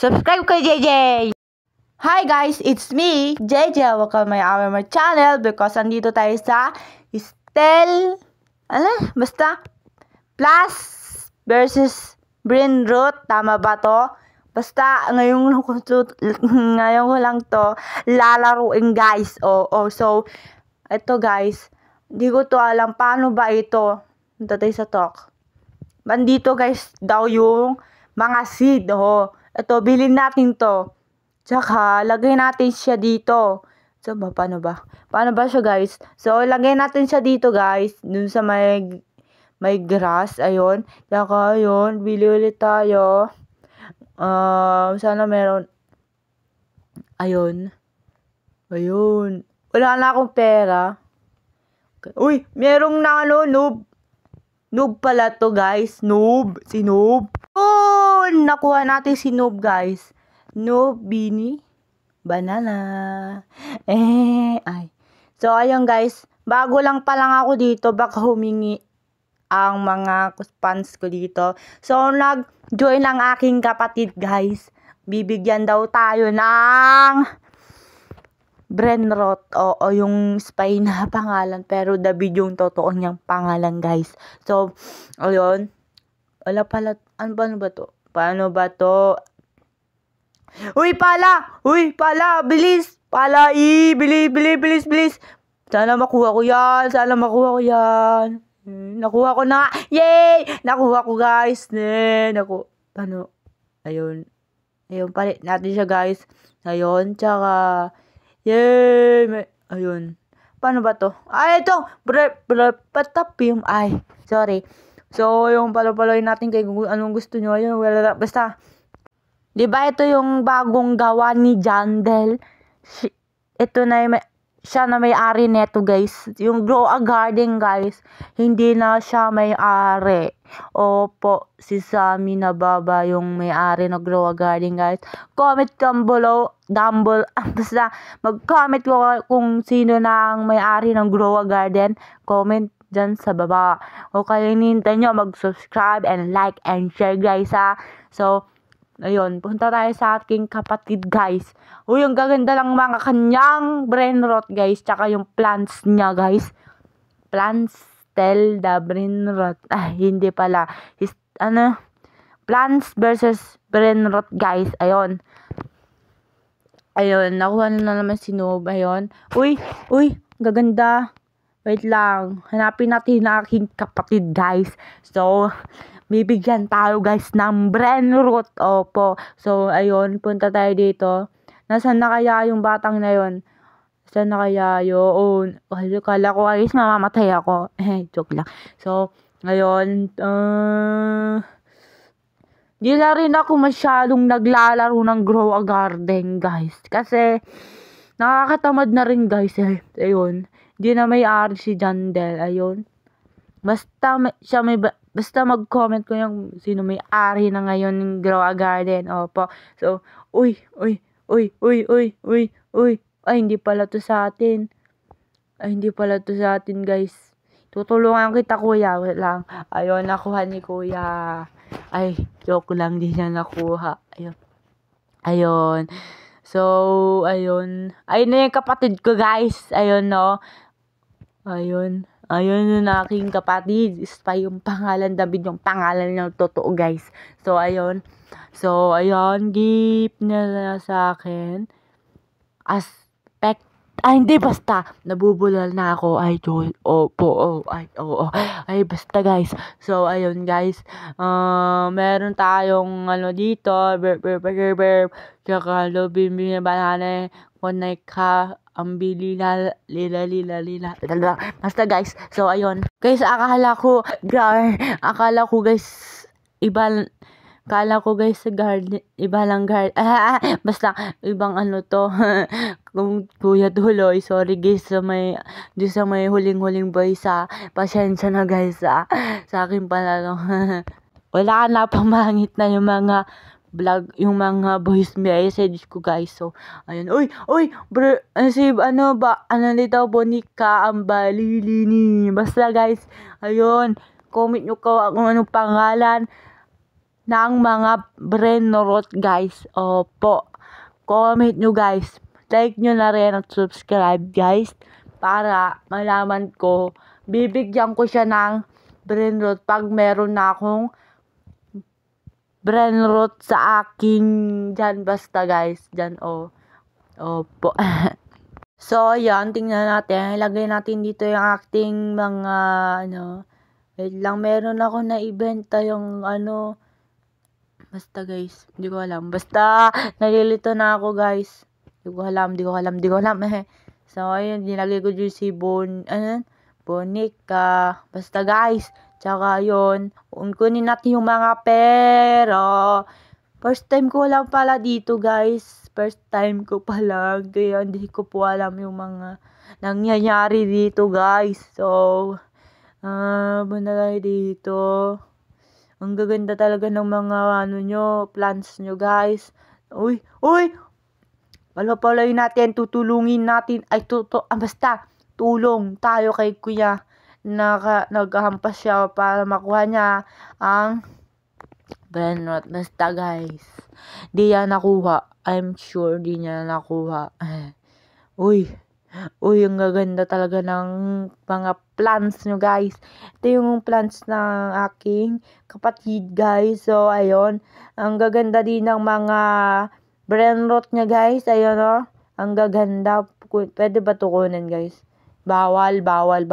Subscribe kay JJ! Hi guys, it's me, JJ. Welcome my channel because andito tayo sa basta Plus versus Brainrot. Tama ba to? Basta ngayon ko lang to lalaruin guys. So ito guys, hindi ko to alam paano ba ito. Punta tayo sa talk. Bandito guys daw yung mga seed. Ito, bilhin natin to. Tsaka, lagay natin siya dito. So, paano ba? Paano ba siya, guys? So, lagay natin siya dito, guys. Dun sa may grass. Ayun. Tsaka, ayun. Bili ulit tayo. Sana meron. Ayun. Ayun. Wala na akong pera. Uy, merong na noob. Noob pala to, guys. Noob. Si Noob. Oh, nakuha natin si Noob, guys. Noob, Bini, Banana. Ay. So, ayun, guys. Bago lang pa lang ako dito. Baka humingi ang mga fans ko dito. So, nag-join ang aking kapatid, guys. Bibigyan daw tayo ng Brainrot o yung spy na pangalan, pero David yung totoo niyang pangalan, guys. So, ayun. Wala pala, ano ba to? Paano ba to? Uy, pala! Bilis! Pala, bilis! Sana makuha ko yan! Nakuha ko na! Yay! Nakuha ko, guys! Paano? Ayun, palit natin siya, guys. Ayun, tsaka, yay! Ayun. Paano ba to? Ay, ito! Patapim. Ay, sorry. So, yung palapaloy natin kay anong gusto nyo. Ayun, wala. Basta, di ba ito yung bagong gawa ni Jandel? Ito na siya na may-ari neto, guys. Yung Grow a Garden, guys. Hindi na siya may-ari. Opo, si Sammy na baba yung may-ari na Grow a Garden, guys. Comment down below. Basta, mag-comment ko kung sino na ang may-ari ng Grow a Garden. Comment dyan sa baba. O kalinitan nyo mag-subscribe and like and share, guys, ha. So, ayun, punta tayo sa aking kapatid, guys. Uy, ang gaganda lang mga kanyang Brainrot, guys. Tsaka yung plants niya, guys. Plants Zelda Brainrot. Hindi pala. Plants versus Brainrot, guys. Ayun, nakuha na naman si Noob. Ayun. Uy, gaganda. Wait lang. Hanapin natin ang aking kapatid, guys. So, bibigyan tayo, guys, ng Brainrot. Opo. So, ayun. Punta tayo dito. Nasaan na kaya yung batang na yun? Nasaan na kaya yun? Kala ko, guys, mamamatay ako. Joke lang. So, ayun. Di na rin ako masyadong naglalaro ng Grow a Garden, guys. Kasi, nakakatamad na rin, guys. Ayun. Di na may-ari si Jandel. Ayun. Basta mag-comment ko yung sino may-ari na ngayon ng Grow a Garden. Opo. So, uy. Ay, hindi pala to sa atin. Guys. Tutulungan kita, kuya. Wait lang. Ayun, nakuha ni kuya. Ay, joke lang, di niya nakuha. Ayun. So, ayun. Ayun na yung kapatid ko, guys. Ayun, no. Ayun yung aking kapatid. Spy yung pangalan. David yung pangalan ng totoo, guys. So, ayun. Gift na sa akin. Hindi, basta. Nabubulal na ako. Idol. Opo. Ay, basta, guys. So, ayun, guys. Meron tayong, dito. Burp. Tsaka, lobin, banana. Connect ka. Ang lila. Basta, guys. So, ayun. Guys, akala ko, guys, sa garden, iba lang garden. Basta, ibang to. Kung Kuya Tuloy, sorry, guys, sa may huling voice, pasensya na, guys, sa akin pala, no. Wala na, pamangit na yung mga vlog, yung mga voice message ko, guys. So, ayun. Uy, bro, dito, Bonica, ang balilini. Basta, guys, ayun, comment nyo ko kung anong pangalan. ng mga brainrot guys. Opo. Comment nyo guys. Like nyo na rin at subscribe guys. Para malaman ko. Bibigyan ko siya ng brainrot pag meron na akong brainrot sa aking dyan. Basta guys. Dyan Opo. So, yan. Tingnan natin. Ilagay natin dito yung acting mga wait lang. Meron ako na ibenta yung basta guys. Hindi ko alam. Basta, nalilito na ako guys. Hindi ko alam. So, ayun. Dinagay ko dyan si Bonica. Basta guys. Tsaka yun. Kunin natin yung mga pera. First time ko lang pala dito guys. First time ko pala. Kaya hindi ko po alam yung mga nangyayari dito guys. So, banalay dito. Ang gaganda talaga ng mga plants nyo guys. Uy! Palapalay natin, tutulungin natin. Basta, tulong tayo kay kuya. Naghampas siya para makuha niya ang brainrot. Basta guys, di yan nakuha. I'm sure di niya nakuha. Uy, ang gaganda talaga ng mga plants nyo guys. Ito yung plants ng aking kapatid guys. So, ayun. Ang gaganda din ng mga brainrot niya guys. Ayun ang gaganda. Pwede ba ito kunin guys? Bawal guys.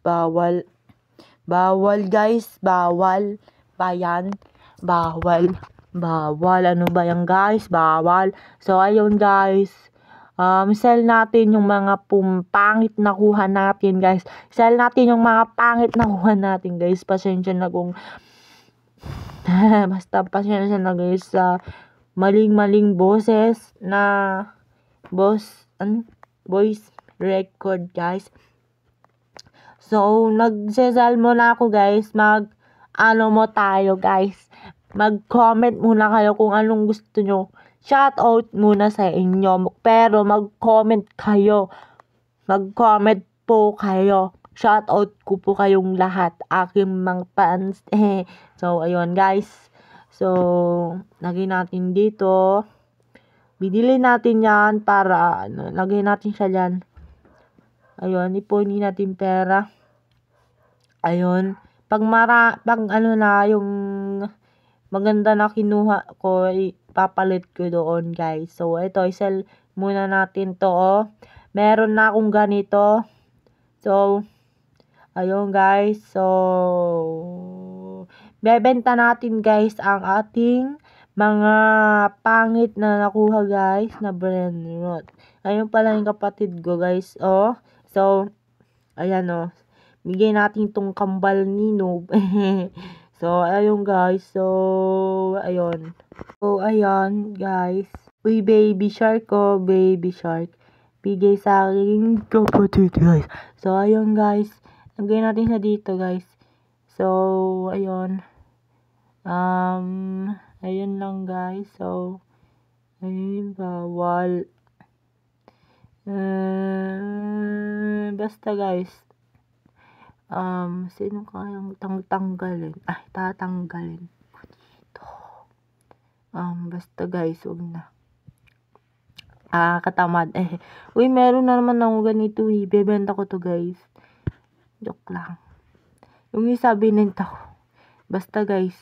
Bawal guys. Bayan. Bawal. Ano ba yan guys? Bawal. So, ayun guys. Sell natin yung mga pangit na kuha natin guys. Sell natin yung mga pangit na kuha natin guys. Pasensya na kung basta pasensya na guys sa maling boses na voice record guys. So, nagsesal muna ako guys. Tayo guys. Mag-comment muna kayo kung anong gusto nyo. Shoutout muna sa inyo. Pero mag-comment kayo. Mag-comment po kayo. Shoutout ko po kayong lahat. Aking mga fans. So, ayun guys. So, lagay natin dito. Bidili natin yan para lagay natin siya dyan. Ayun, ipunin natin pera. Ayun. Pag yung maganda na kinuha ko, ipapalit ko doon guys. So, ito, isell muna natin to. Meron na akong ganito. So, ayun guys. So, bebenta natin guys ang ating mga pangit na nakuha guys na brainrot. Ayun pala yung kapatid ko guys. So, ayan bigay natin tong kambal ni Noob. So, ayun guys. So, ayun. So, ayan guys. Uy, baby shark baby shark. Bigay sa aking kapatid guys. So, ayun guys. Lagay natin siya dito guys. So, ayun. Ayun lang guys. So, ayun, bawal. Basta guys. Sino kayang tatanggalin? Dito. Basta guys, huwag na. Katamad. Uy, meron na naman ako ganito. Bebenta ko to guys. Joke lang. Yung isa binenta ko. Basta guys.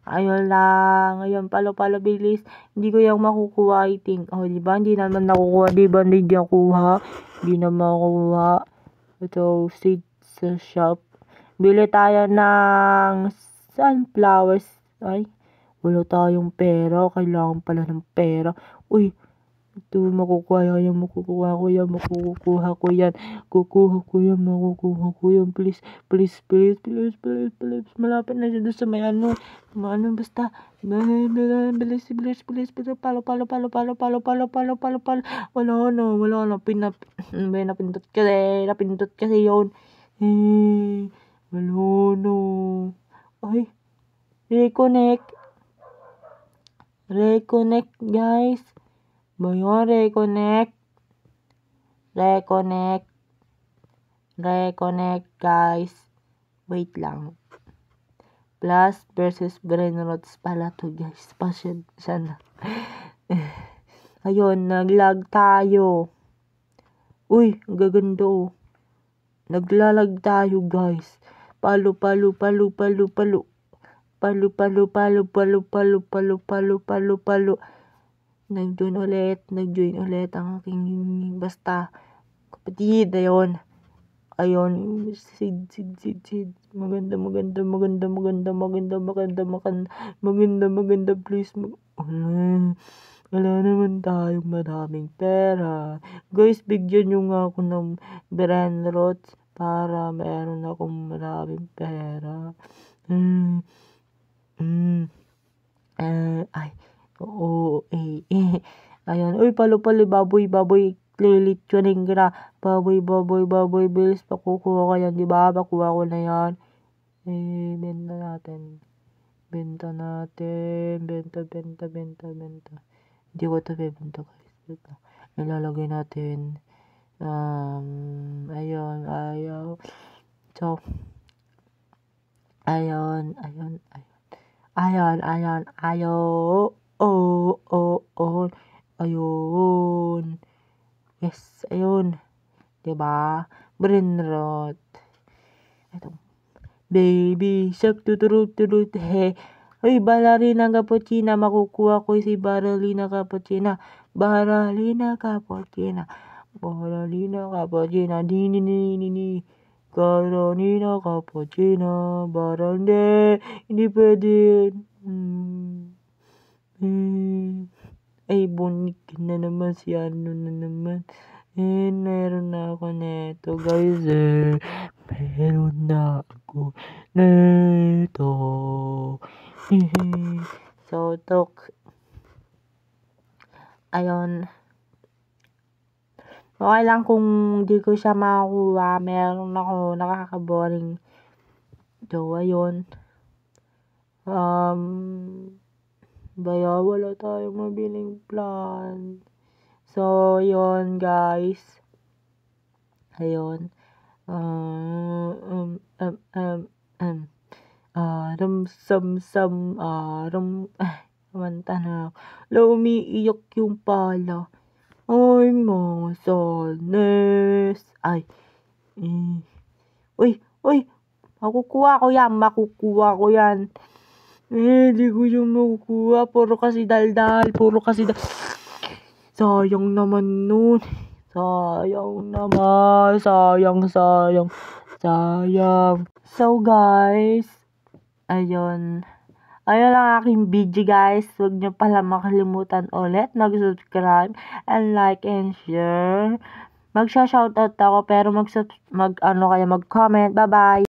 Ayun lang. Ayun, palo bilis. Hindi ko yung makukuha, I think. Diba? Hindi naman nakukuha. Diba? Hindi nakuha. Hindi naman makukuha. Ito, sa shop. Bili tayo ng sunflowers. Ay, wala tayong pera. Kailangan pala ng pera. Uy, ito makukuha ko yan. Makukuha ko yan. Please. Malapit na siya doon sa may basta. Bilis. Palo. Wala na. Napindot kasi yun. Wala na. Ay, reconnect guys. Bayo, reconnect guys. Wait lang. Plus versus Brainrots pala to guys. Pasensya na. Ayun, naglag tayo. Uy, ang gaganda oh. Naglalag tayo guys. Palo. Nag-join ulit ang aking basta kapatid. Ayun, Sid. Maganda, please. Wala naman tayong maraming pera. Guys, bigyan nyo nga ako ng Brainrots para meron akong maraming pera. Ayan, uy, palo, baboy, lilitsunin ka na. Baboy, bilis, pakukuha ka yan, diba? Pakuha ko na yan. Benta natin. Benta. Hindi ko ito bebenta, guys. Nilalagay natin. Ayun. So, ayun. Yes, ayun. Diba? Brainrot. Ito. Baby shark, tuturut, he. Uy, Ballerina Cappuccina. Makukuha ko si Ballerina Cappuccina. Ballerina Cappuccina. Ni. Carolina Cappuccina. Barande. Hindi pwede. Ay, bunik na naman si ano na naman. Meron na ako neto, guys. Meron na ako neto. So, talk. Ayun. Okay lang kung di ko siya makakuha. Meron ako nakaka-boring. So, ayun. Wala tayong mabiling plan. So, yun guys. Ayun. Manta na. Umiiyak yung pala. Ay, mga sadness. Ay. Uy. Makukuha ko yan. Di ko yung makukuha. Puro kasi daldal. Sayang naman nun. Sayang. So guys, ayun ang aking video guys. Huwag nyo pala makalimutan ulit mag-subscribe and like and share. Magsha-shoutout ako pero mag-comment. Bye-bye.